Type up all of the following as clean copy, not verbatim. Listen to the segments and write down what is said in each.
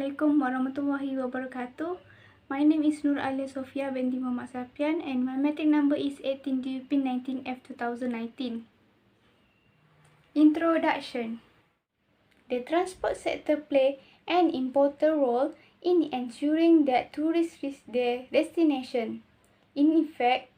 Assalamualaikum warahmatullahi wabarakatuh. My name is Nur Alia Sofia binti Muhammad Safian and my matric number is 18DUP19F 2019. Introduction. The transport sector play an important role in ensuring that tourists reach their destination. In effect,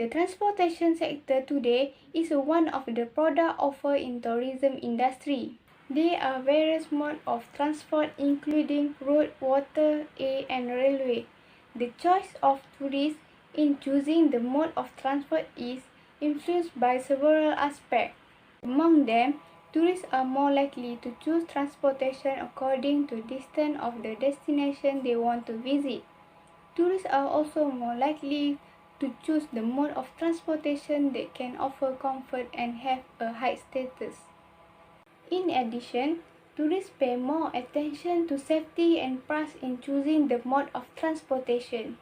the transportation sector today is one of the product offered in tourism industry. There are various modes of transport including road, water, air and railway. The choice of tourists in choosing the mode of transport is influenced by several aspects. Among them, tourists are more likely to choose transportation according to distance of the destination they want to visit. Tourists are also more likely to choose the mode of transportation that can offer comfort and have a high status. In addition, tourists pay more attention to safety and price in choosing the mode of transportation.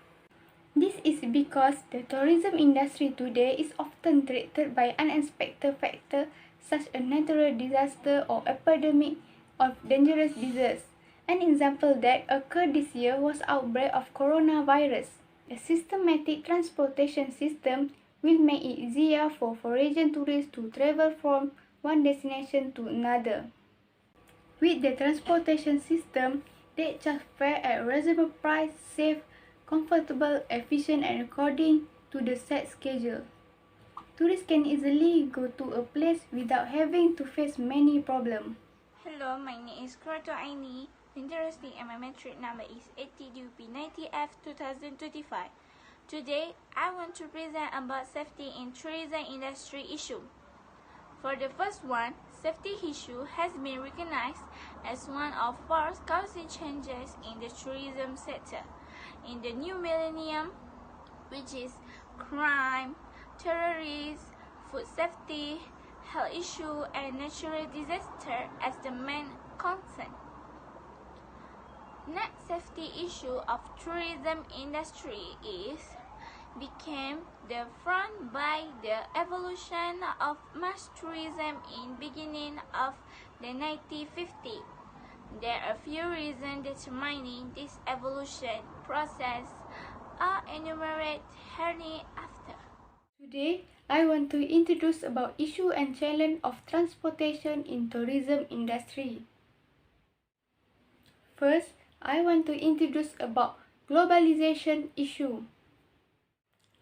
This is because the tourism industry today is often threatened by unexpected factors such as natural disaster or epidemic of dangerous disease. An example that occurred this year was outbreak of coronavirus. A systematic transportation system will make it easier for foreign tourists to travel from one destination to another. With the transportation system, they charge fare at reasonable price, safe, comfortable, efficient and according to the set schedule. Tourists can easily go to a place without having to face many problems. Hello, my name is Kuratu Aini. Interesting and my metric number is 80DUP90F 2025. Today, I want to present about safety in tourism industry issue. For the first one, safety issue has been recognized as one of force causing changes in the tourism sector. In the new millennium, which is crime, terrorism, food safety, health issue, and natural disaster as the main concern. Next safety issue of tourism industry became the front by the evolution of mass tourism in beginning of the 1950s. There are few reasons determining this evolution process are enumerated hereinafter. Today, I want to introduce about issue and challenge of transportation in tourism industry. First, I want to introduce about globalization issue.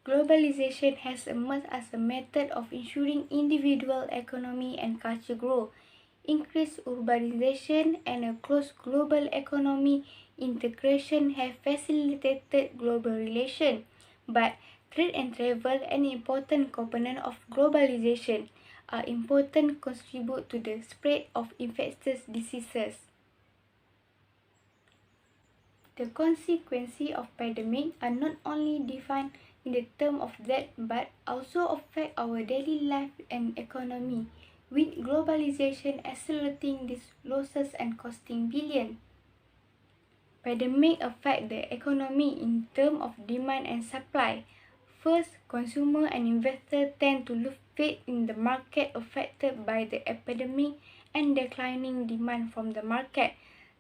Globalization has emerged as a method of ensuring individual economy and culture growth. Increased urbanization and a close global economy integration have facilitated global relations, but trade and travel, an important component of globalization, are important contribute to the spread of infectious diseases. The consequences of pandemic are not only defined in the term of death but also affect our daily life and economy, with globalization accelerating these losses and costing billions. Pandemic affect the economy in terms of demand and supply. First, consumer and investors tend to lose faith in the market affected by the epidemic and declining demand from the market.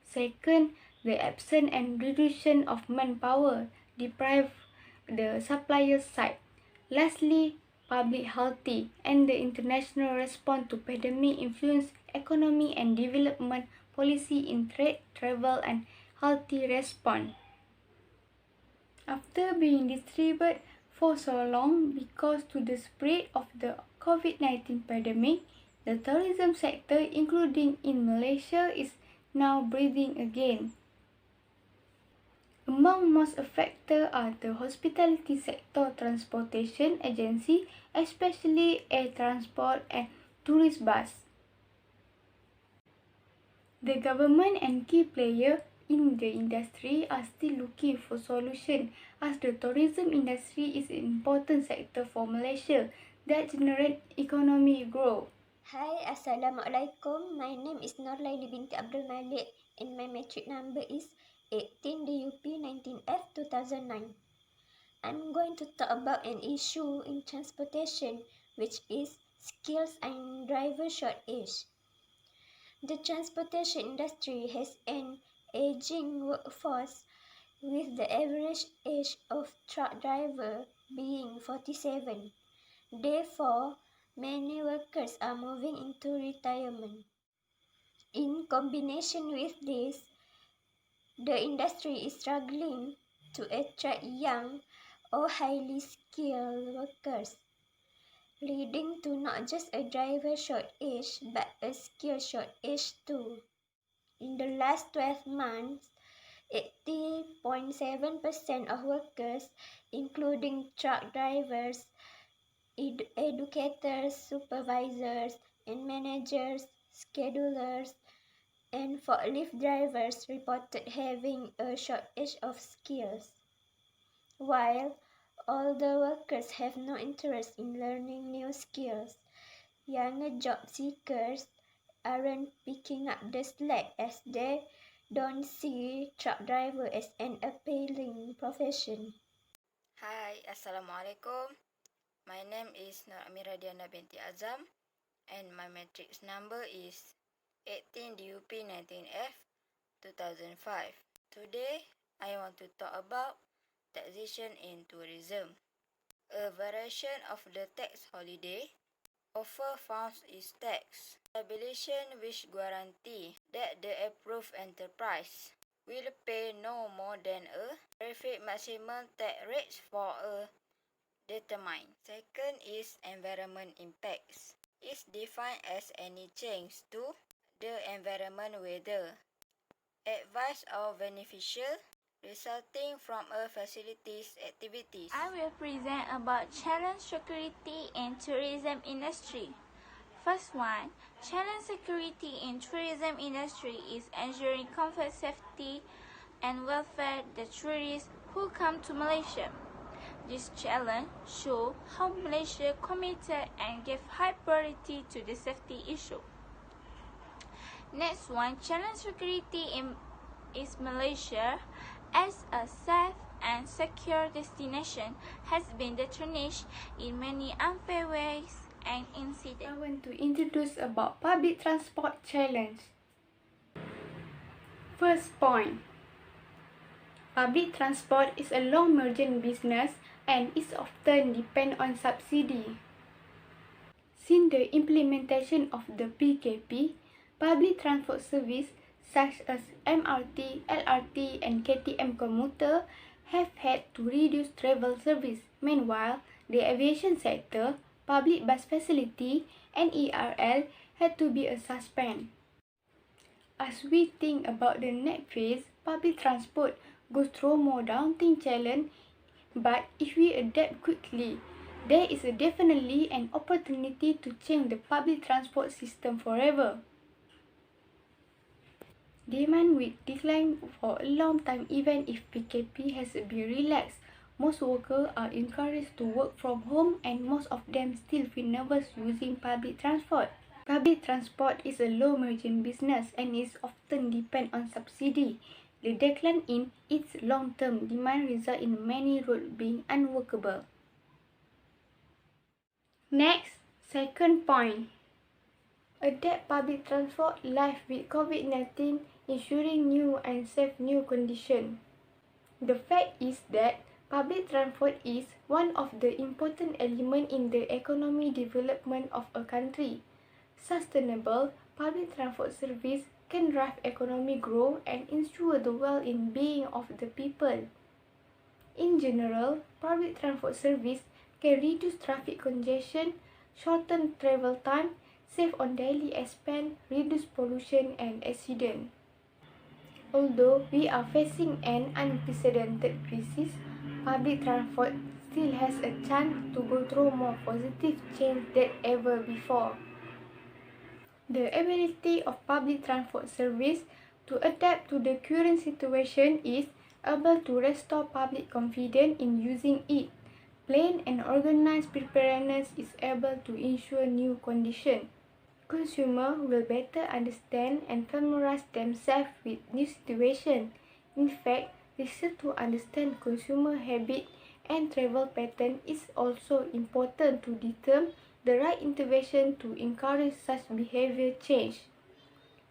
Second, the absence and reduction of manpower deprive the supplier side. Lastly, public health and the international response to pandemic influence economy and development policy in trade, travel and healthy response. After being distributed for so long because to the spread of the COVID-19 pandemic, the tourism sector, including in Malaysia, is now breathing again. Among most affected are the hospitality sector, transportation agency, especially air transport and tourist bus. The government and key players in the industry are still looking for solutions as the tourism industry is an important sector for Malaysia that generates economic growth. Hi, Assalamualaikum. My name is Norlaili binti Abdul Malik and my metric number is 18DUP19F 2009. I'm going to talk about an issue in transportation which is skills and driver shortage. The transportation industry has an aging workforce, with the average age of truck driver being 47. Therefore, many workers are moving into retirement. In combination with this, the industry is struggling to attract young or highly skilled workers, leading to not just a driver shortage but a skill shortage too. In the last 12 months, 80.7% of workers, including truck drivers, educators, supervisors, and managers, schedulers, and forklift drivers, reported having a shortage of skills, while older workers have no interest in learning new skills. Younger job seekers aren't picking up the slack as they don't see truck driver as an appealing profession. Hi, Assalamualaikum. My name is Nur Amira Diana binti Azam and my matrix number is 18 DUP 19F 2005. Today, I want to talk about taxation in tourism. A variation of the tax holiday offer found is tax stabilization which guarantee that the approved enterprise will pay no more than a prefix maximum tax rates for a determined. Second is environment impacts. It's defined as any change to the environment whether adverse or beneficial resulting from a facility's activities. I will present about challenge security in tourism industry. First one, challenge security in tourism industry is ensuring comfort, safety, and welfare the tourists who come to Malaysia. This challenge shows how Malaysia committed and gave high priority to the safety issue. Next one, challenge security is Malaysia as a safe and secure destination has been tarnished in many unfair ways and incidents. I want to introduce about public transport challenge. First point. Public transport is a long-margin business and is often depend on subsidy. Since the implementation of the PKP, public transport service such as MRT, LRT, and KTM commuter have had to reduce travel service. Meanwhile, the aviation sector, public bus facility, and ERL had to be a suspend. As we think about the next phase, public transport goes through more daunting challenge, but if we adapt quickly, there is definitely an opportunity to change the public transport system forever. Demand will decline for a long time even if PKP has been relaxed. Most workers are encouraged to work from home and most of them still feel nervous using public transport. Public transport is a low-margin business and is often depend on subsidy. The decline in its long-term demand results in many roads being unworkable. Next, second point. Adapt public transport life with COVID-19, ensuring new and safe new conditions. The fact is that public transport is one of the important elements in the economic development of a country. Sustainable public transport service can drive economic growth and ensure the well-being of the people. In general, public transport service can reduce traffic congestion, shorten travel time, save on daily expense, reduce pollution and accident. Although we are facing an unprecedented crisis, public transport still has a chance to go through more positive change than ever before. The ability of public transport service to adapt to the current situation is able to restore public confidence in using it. Planned and organized preparedness is able to ensure new conditions. Consumers will better understand and familiarize themselves with new situations. In fact, research to understand consumer habits and travel patterns is also important to determine the right intervention to encourage such behavior change.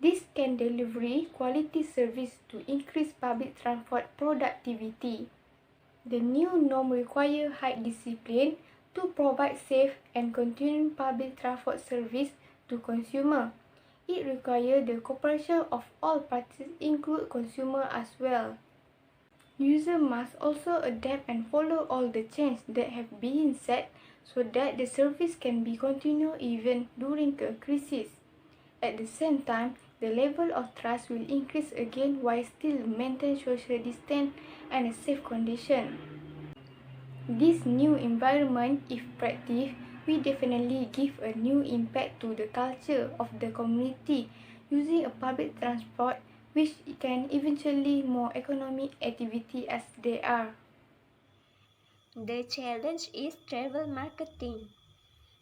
This can deliver quality service to increase public transport productivity. The new norm requires high discipline to provide safe and continuing public transport service to consumers. It requires the cooperation of all parties, including consumers as well. Users must also adapt and follow all the changes that have been set so that the service can be continued even during a crisis. At the same time, the level of trust will increase again while still maintain social distance and a safe condition. This new environment, if practiced, will definitely give a new impact to the culture of the community using a public transport, which can eventually more economic activity as they are. The challenge is travel marketing.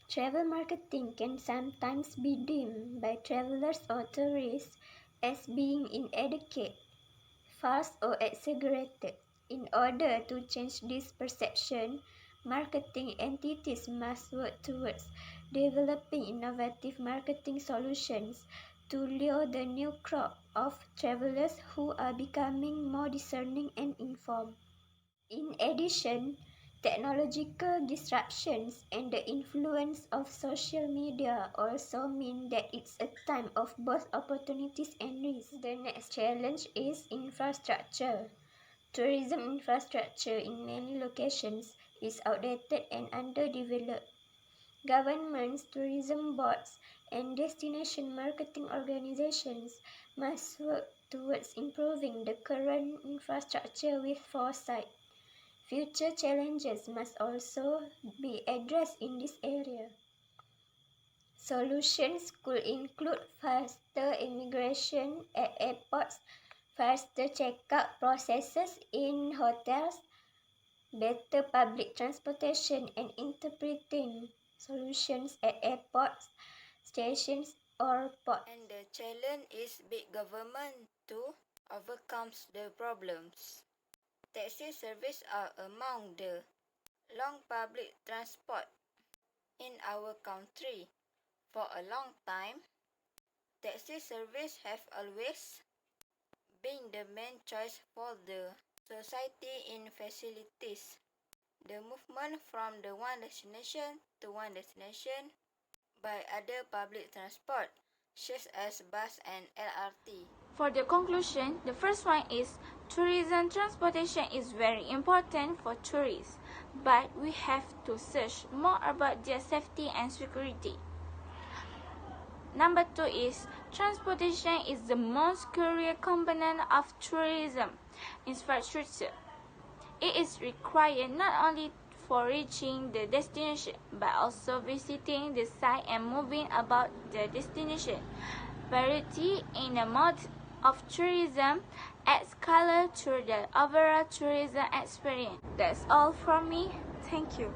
Travel marketing can sometimes be deemed by travelers or tourists as being inadequate, false or exaggerated. In order to change this perception, marketing entities must work towards developing innovative marketing solutions to lure the new crop of travelers who are becoming more discerning and informed. In addition, technological disruptions and the influence of social media also mean that it's a time of both opportunities and risks. The next challenge is infrastructure. Tourism infrastructure in many locations is outdated and underdeveloped. Governments, tourism boards, and destination marketing organizations must work towards improving the current infrastructure with foresight. Future challenges must also be addressed in this area. Solutions could include faster immigration at airports, faster checkout processes in hotels, better public transportation, and interpreting solutions at airports, stations, or ports. And the challenge is big government to overcome the problems. Taxi service are among the long public transport in our country. For a long time, taxi service have always been the main choice for the society in facilities the movement from the one destination to one destination by other public transport, such as bus and LRT. For the conclusion, the first one is tourism transportation is very important for tourists, but we have to search more about their safety and security. Number 2 is transportation is the most crucial component of tourism infrastructure. It is required not only for reaching the destination, but also visiting the site and moving about the destination. Variety in the mode of tourism adds color to the overall tourism experience. That's all from me. Thank you.